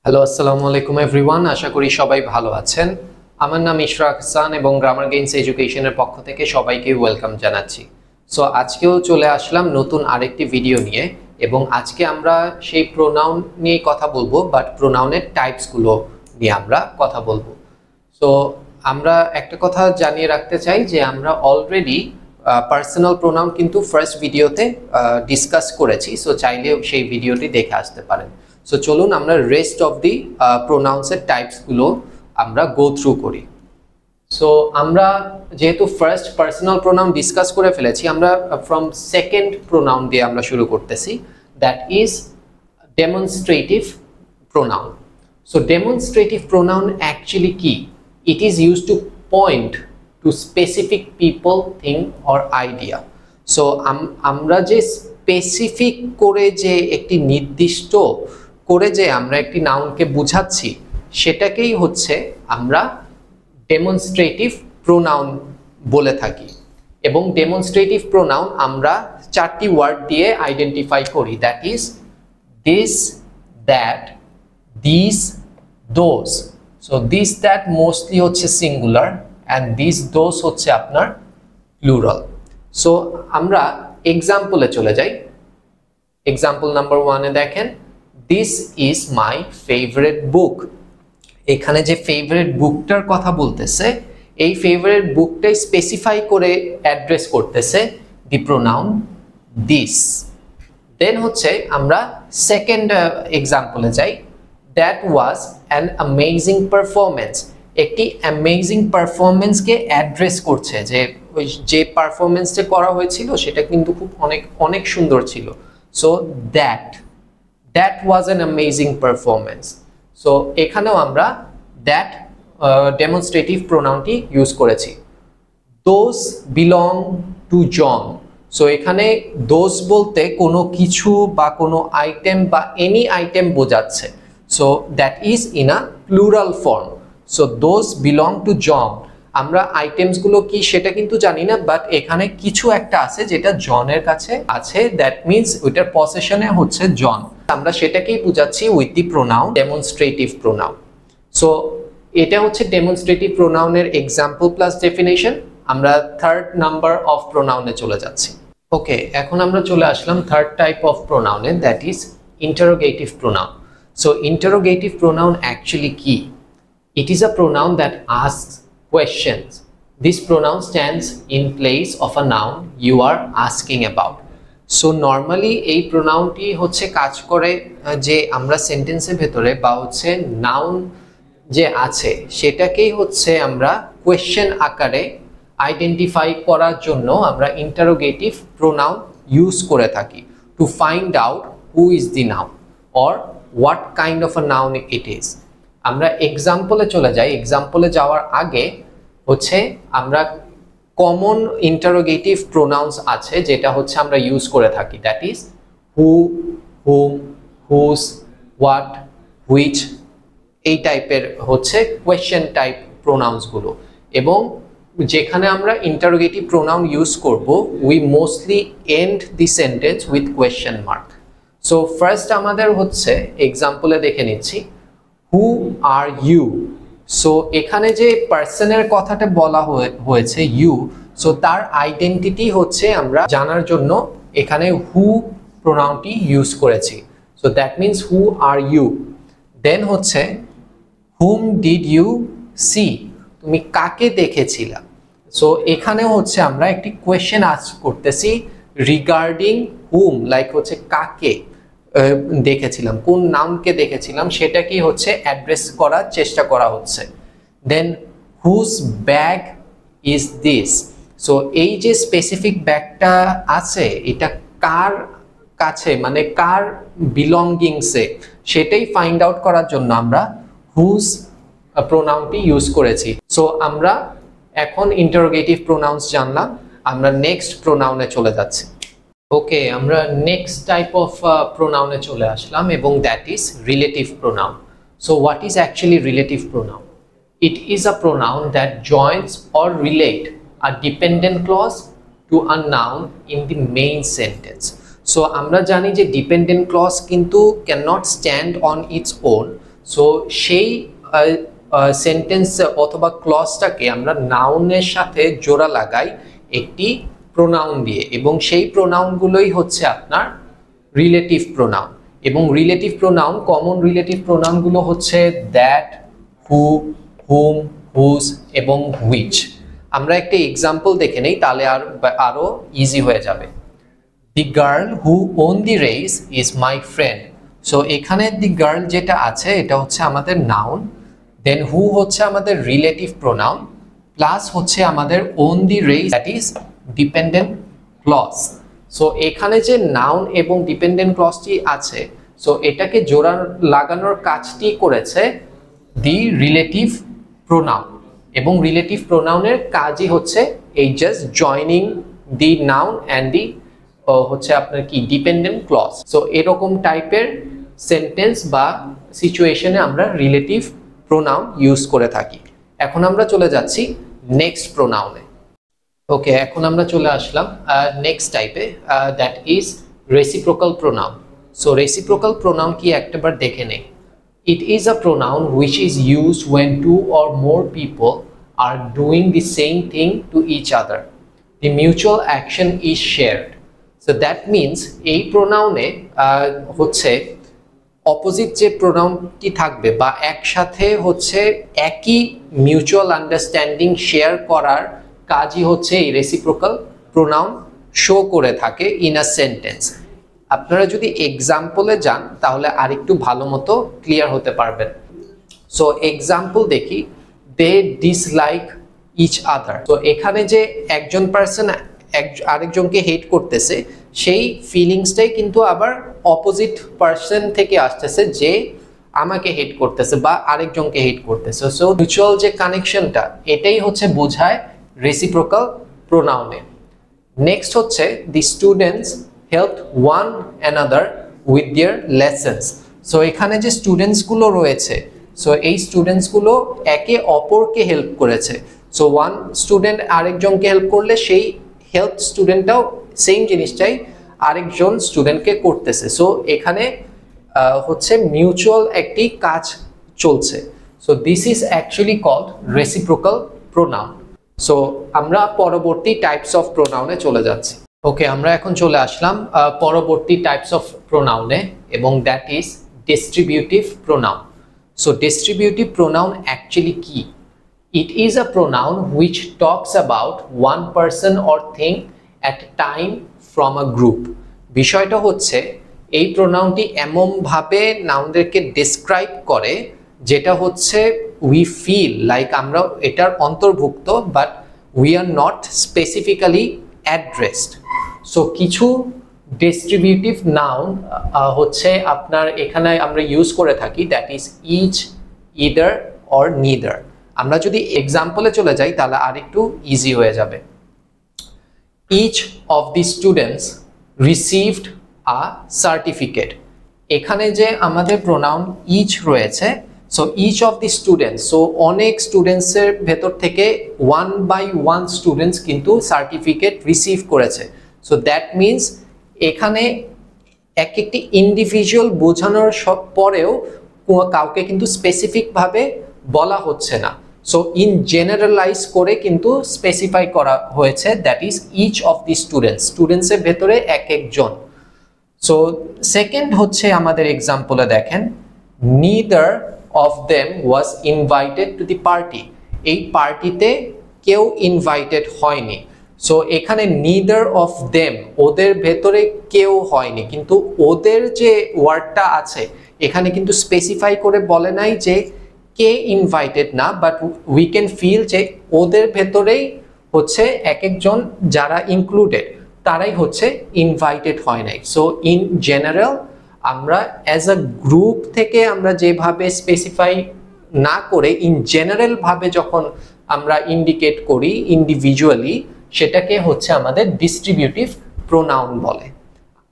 Hello আসসালামু আলাইকুম everyone, আশা করি সবাই ভালো আছেন। আমার নাম ইশরাক হাসান এবং গ্রামার গেইনস এডুকেশনের পক্ষ থেকে সবাইকে ওয়েলকাম জানাচ্ছি। সো আজকেও চলে আসলাম নতুন আরেকটি ভিডিও নিয়ে এবং আজকে আমরা সেই প্রোনাউন নিয়ে কথা বলবো, বাট প্রোনাউনের টাইপসগুলো নিয়ে আমরা কথা বলবো। সো আমরা একটা কথা জানিয়ে রাখতে চাই যে আমরা অলরেডি পার্সোনাল প্রোনাউন কিন্তু ফার্স্ট ভিডিওতে ডিসকাস করেছি, সো চাইলে সেই ভিডিওটি দেখে আসতে পারেন। সো চলুন আমরা রেস্ট অফ দি প্রোনাউন্সের টাইপসগুলো আমরা গো থ্রু করি। সো আমরা যেহেতু ফার্স্ট পার্সোনাল প্রোনাউন ডিসকাস করে ফেলেছি, আমরা ফ্রম সেকেন্ড প্রোনাউন দিয়ে আমরা শুরু করতেছি, that is demonstrative pronoun. So demonstrative pronoun actually কি? It is used to point to specific people, thing or idea. So আমরা যে স্পেসিফিক করে যে একটি নির্দিষ্ট করে যে আমরা একটি নাউনকে বুঝাচ্ছি, সেটাকেই হচ্ছে আমরা ডেমনস্ট্রেটিভ প্রোনাউন বলে থাকি। এবং ডেমনস্ট্রেটিভ প্রোনাউন আমরা চারটি ওয়ার্ড দিয়ে আইডেন্টিফাই করি, that is this, that, this, those. So this that mostly হচ্ছে সিঙ্গুলার অ্যান্ড দিস দোজ হচ্ছে আপনার প্লুরাল। সো আমরা এক্সাম্পলে চলে যাই। এক্সাম্পল নাম্বার 1-এ দেখেন, দিস ইজ মাই ফেভারিট বুক। এখানে যে ফেভারিট বুকটার কথা বলতেছে, এই ফেভারিট বুকটাই স্পেসিফাই করে অ্যাড্রেস করতেছে দি প্রোনাউন দিস। দেন হচ্ছে আমরা সেকেন্ড এক্সাম্পলে যাই, that was an amazing performance. একটি অ্যামেজিং পারফরমেন্সকে অ্যাড্রেস করছে, যে পারফরমেন্সটা করা হয়েছিল সেটা কিন্তু খুব অনেক সুন্দর ছিল। So that was an amazing performance. So এখানেও আমরা দ্যাট ডেমনস্ট্রেটিভ প্রোনাউনটি ইউজ করেছি। Those belong to John. So এখানে দোজ বলতে কোনো কিছু বা কোনো আইটেম বা এনি আইটেম বোঝাচ্ছে। So that is in a plural form. So those belong to John. আমরা আইটেমসগুলো কি সেটা কিন্তু জানি না, বাট এখানে কিছু একটা আছে যেটা জনের কাছে আছে, দ্যাট মিনস ওইটার পসেশনে হচ্ছে জন। আমরা সেটাকেই বুঝাচ্ছি with the pronoun demonstrative pronoun. So এটা হচ্ছে ডেমনস্ট্রেটিভ প্রোনাউনের এক্সাম্পল প্লাস ডেফিনেশন। আমরা থার্ড নাম্বার অফ প্রোনাউনে চলে যাচ্ছি। ওকে, এখন আমরা চলে আসলাম থার্ড টাইপ অফ প্রোনাউনে, that is interrogative pronoun. So interrogative pronoun actually কি? It is a pronoun that asks questions. This pronoun stands in place of a noun you are asking about. So normally এই প্রোনাউনটি হচ্ছে কাজ করে যে আমরা সেন্টেন্সের ভেতরে বা হচ্ছে নাউন যে আছে সেটাকেই হচ্ছে আমরা কোয়েশ্চেন আকারে আইডেন্টিফাই করার জন্য আমরা ইন্টারোগেটিভ প্রোনাউন ইউজ করে থাকি, to find out who is the noun or what kind of a noun it is. আমরা এক্সাম্পলে চলে যাই। এক্সাম্পলে যাওয়ার আগে হচ্ছে আমরা কমন ইন্টারোগেটিভ প্রোনাউন্স আছে যেটা হচ্ছে আমরা ইউজ করে থাকি, that is who, whom, whose, what, which, এই টাইপের হচ্ছে কোয়েশ্চেন টাইপ প্রোনাউন্সগুলো। এবং যেখানে আমরা ইন্টারোগেটিভ প্রোনাউন ইউজ করব, we mostly end the sentence with question mark. So first আমাদের হচ্ছে এক্সাম্পলে দেখে নিচ্ছি, হু আর ইউ। সো এখানে যে পার্সনের কথাটা বলা হয়েছে ইউ, সো তার আইডেন্টিটি হচ্ছে আমরা জানার জন্য এখানে হু প্রোনাউনটি ইউজ করেছি। So that means who are you. Then হচ্ছে হুম ডিড ইউ সি। তুমি কাকে দেখেছিলা। সো এখানে হচ্ছে আমরা একটি কোয়েশ্চেন আস্ক করতেছি রিগার্ডিং হুম, লাইক হচ্ছে কাকে দেখেছিলাম, কোন নাউনকে দেখেছিলাম সেটাকেই হচ্ছে অ্যাড্রেস করার চেষ্টা করা হচ্ছে। Then whose bag is this. So এই যে স্পেসিফিক ব্যাগটা আছে এটা কার কাছে, মানে কার বিলঙ্গিংসে, সেটাই ফাইন্ড আউট করার জন্য আমরা হুজ প্রোনাউনটি ইউজ করেছি। সো আমরা এখন ইন্টারোগেটিভ প্রোনাউন্স জানলাম, আমরা নেক্সট প্রোনাউনে চলে যাচ্ছি। ওকে, আমরা নেক্সট টাইপ অফ প্রোনাউনে চলে আসলাম এবং that is relative pronoun. So what is actually relative pronoun? It is a pronoun that joins or relate a dependent clause to a noun in the main sentence. So আমরা জানি যে dependent clause কিন্তু cannot stand on its own, so সেই sentence অথবা ক্লজটাকে আমরা নাউনের সাথে জোড়া লাগাই একটি প্রোনাউন দিয়ে, এবং সেই প্রোনাউনগুলোই হচ্ছে আপনার রিলেটিভ প্রোনাউন। এবং রিলেটিভ প্রোনাউন, কমন রিলেটিভ প্রোনাউনগুলো হচ্ছে দ্যাট, হু, হুম, হুজ এবং হুইচ। আমরা একটা এক্সাম্পল দেখে নেই, তাহলে আরো ইজি হয়ে যাবে। The girl who won the race is my friend. So এখানে দি গার্ল যেটা আছে এটা হচ্ছে আমাদের নাউন, দেন হু হচ্ছে আমাদের রিলেটিভ প্রোনাউন, প্লাস হচ্ছে আমাদের on the race, that is dependent clause. So এখানে যে নাউন এবং ডিপেন্ডেন্ট ক্লজটি আছে, সো এটাকে জোড়া লাগানোর কাজটি করেছে দি রিলেটিভ প্রোনাউন, এবং রিলেটিভ প্রোনাউনের কাজই হচ্ছে এই just joining the noun and the হচ্ছে আপনার কি ডিপেন্ডেন্ট ক্লজ। সো এরকম টাইপের সেন্টেন্স বা সিচুয়েশনে আমরা রিলেটিভ প্রোনাউন ইউজ করে থাকি। এখন আমরা চলে যাচ্ছি নেক্সট প্রোনাউনে। ওকে, এখন আমরা চলে আসলাম নেক্সট টাইপে, that is reciprocal pronoun. So reciprocal pronoun কি একটাবার দেখে নেই। It is a pronoun which is used when two or more people are doing the same thing to each other. The mutual action is shared. So that means এই প্রোনাউনে হচ্ছে opposite যে প্রোনাউনটি থাকবে বা একসাথে হচ্ছে একই মিউচুয়াল আন্ডারস্ট্যান্ডিং শেয়ার করার কাজই হচ্ছে এই রেসিপ্রোকাল প্রোনাউন শো করে থাকে ইন আ সেন্টেন্স। আপনারা যদি এক্সাম্পলে যান তাহলে আরেকটু ভালো মতো ক্লিয়ার হতে পারবেন। সো এক্সাম্পল দেখি, দে ডিসলাইক ইচ আদার। তো এখানে যে একজন পার্সন আরেকজনকে হেট করতেছে, সেই ফিলিংসটাই কিন্তু আবার অপোজিট পার্সন থেকে আসতেছে, যে আমাকে হেট করতেছে বা আরেকজনকে হেট করতেছে। সো মিউচুয়াল যে কানেকশনটা, এটাই হচ্ছে বোঝায় রেসিপ্রোকাল প্রোনাউনে। নেক্সট হচ্ছে the students helped one another with their lessons. So এখানে যে স্টুডেন্টসগুলো রয়েছে, সো এই স্টুডেন্টসগুলো একে অপরকে হেল্প করেছে। সো ওয়ান স্টুডেন্ট আরেকজনকে হেল্প করলে সেই হেল্প স্টুডেন্টটাও সেম জিনিসটাই আরেকজন স্টুডেন্টকে করতেছে। সো এখানে হচ্ছে মিউচুয়াল একটি কাজ চলছে। So this is actually called reciprocal pronoun. So আমরা পরবর্তী টাইপস অফ প্রোনাউনে চলে যাচ্ছি। ওকে, আমরা এখন চলে আসলাম পরবর্তী টাইপস অফ প্রোনাউনে, এবং that is distributive pronoun. So distributive pronoun actually কি? It is a pronoun which talks about one person or thing at a time from a group. বিষয়টা হচ্ছে এই প্রোনাউনটি এমনভাবে নাউনদেরকে ডিসক্রাইব করে যেটা হচ্ছে উই ফিল লাইক আমরা এটার অন্তর্ভুক্ত, but we are not specifically addressed. So কিছু ডিস্ট্রিবিউটিভ নাউন হচ্ছে আপনার এখানে আমরা ইউজ করে থাকি, that is each, either or neither. আমরা যদি এক্সাম্পলে চলে যাই তাহলে আরেকটু ইজি হয়ে যাবে। Each of the students received a certificate. এখানে যে আমাদের প্রোনাউন ইচ রয়েছে, so each of the students, so অনেক স্টুডেন্টসের ভেতর থেকে ওয়ান বাই ওয়ান স্টুডেন্টস কিন্তু সার্টিফিকেট রিসিভ করেছে। সো দ্যাট মিনস এখানে এক একটি ইন্ডিভিজুয়াল বোঝানোর সব পরেও কাউকে কিন্তু স্পেসিফিকভাবে বলা হচ্ছে না। সো ইন জেনারেলাইজ করে কিন্তু স্পেসিফাই করা হয়েছে, that is each of the students, স্টুডেন্টসের ভেতরে এক একজন। সো সেকেন্ড হচ্ছে আমাদের এক্সাম্পলে দেখেন, neither of them was invited to the party. এই পার্টিতে কেউ ইনভাইটেড হয়নি। সো এখানে neither of them, ওদের ভেতরে কেউ হয়নি, কিন্তু ওদের যে ওয়ার্ডটা আছে এখানে কিন্তু স্পেসিফাই করে বলে নাই যে কে ইনভাইটেড না, বাট উই ক্যান ফিল যে ওদের ভেতরেই হচ্ছে এক একজন যারা ইনক্লুডেড তারাই হচ্ছে ইনভাইটেড হয় নাই। সো ইন জেনারেল আমরা অ্যাজ আ গ্রুপ থেকে আমরা যেভাবে স্পেসিফাই না করে ইন জেনারেল ভাবে যখন আমরা ইন্ডিকেট করি ইন্ডিভিজুয়ালি, সেটাকে হচ্ছে আমাদের ডিস্ট্রিবিউটিভ প্রোনাউন বলে।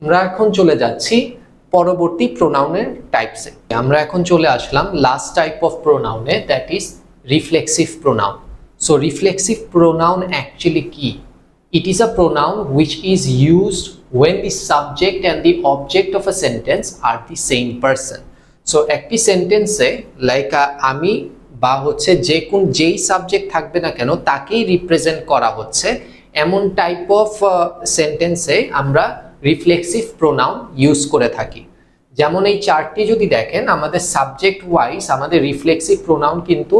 আমরা এখন চলে যাচ্ছি পরবর্তী প্রোনাউনের টাইপসে। আমরা এখন চলে আসলাম লাস্ট টাইপ অফ প্রোনাউনে, that is reflexive pronoun. So reflexive pronoun actually কি? It is a pronoun which is used when the subject and the object of a sentence are the same person. So একটি সেন্টেন্সে like আমি বা হচ্ছে যেই subject থাকবে না কেন তাকেই রিপ্রেজেন্ট করা হচ্ছে, এমন টাইপ অফ সেন্টেন্সে আমরা রিফ্লেক্সিভ প্রোনাউন ইউজ করে থাকি। যেমন এই চার্টটি যদি দেখেন, আমাদের সাবজেক্ট ওয়াইজ আমাদের রিফ্লেক্সিভ প্রোনাউন কিন্তু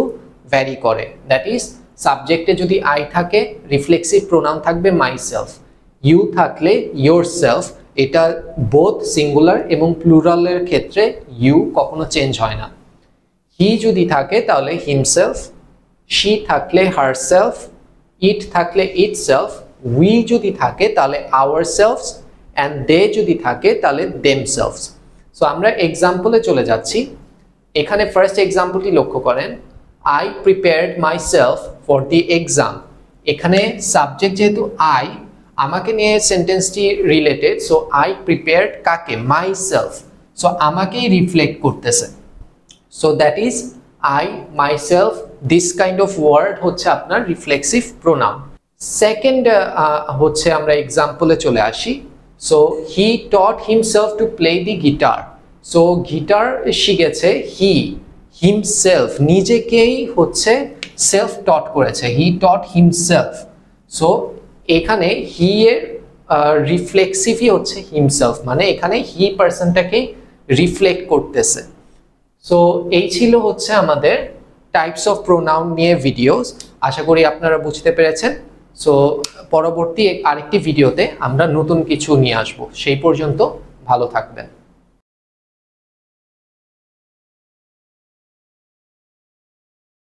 ভ্যারি করে। দ্যাট ইজ, সাবজেক্টে যদি আই থাকে রিফ্লেক্সিভ প্রোনাউন থাকবে মাই সেলফ, ইউ থাকলে ইয়োর সেলফ, এটা বোথ সিঙ্গুলার এবং প্লুরালের ক্ষেত্রে ইউ কখনো চেঞ্জ হয় না। হি যদি থাকে তাহলে হিমসেলফ, শি থাকলে হারসেলফ, ইট থাকলে ইটসেলফ, উই যদি থাকে তাহলে আওয়ারসেলফস, অ্যান্ড দে যদি থাকে তাহলে দেমসেলফস। সো আমরা এক্সাম্পলে চলে যাচ্ছি। এখানে ফার্স্ট এক্সাম্পলটি লক্ষ্য করেন, I prepared myself for the exam. এখানে সাবজেক্ট যেহেতু আই, আমাকে নিয়ে সেন্টেন্সটি রিলেটেড, সো আই প্রিপেয়ার্ড কাকে? Myself. সো আমাকেই রিফ্লেক্ট করতেছে। So that is I, myself, this kind of word হচ্ছে আপনার রিফ্লেক্সিভ প্রোনাউন। সেকেন্ড হচ্ছে আমরা এক্সাম্পলে চলে আসি। So he taught himself to play the guitar. So guitar শিখেছে হি, হিমসেলফ, নিজেকেই হচ্ছে সেলফ টট করেছে, হি টট হিমসেলফ। সো এখানে হি এর রিফ্লেক্সিভই হচ্ছে হিমসেলফ, মানে এখানে হি পার্সনটাকে রিফ্লেক্ট করতেছে। সো এই ছিল হচ্ছে আমাদের টাইপস অফ প্রোনাউন নিয়ে ভিডিওস। আশা করি আপনারা বুঝতে পেরেছেন। সো পরবর্তী আরেকটি ভিডিওতে আমরা নতুন কিছু নিয়ে আসব। সেই পর্যন্ত ভালো থাকবেন।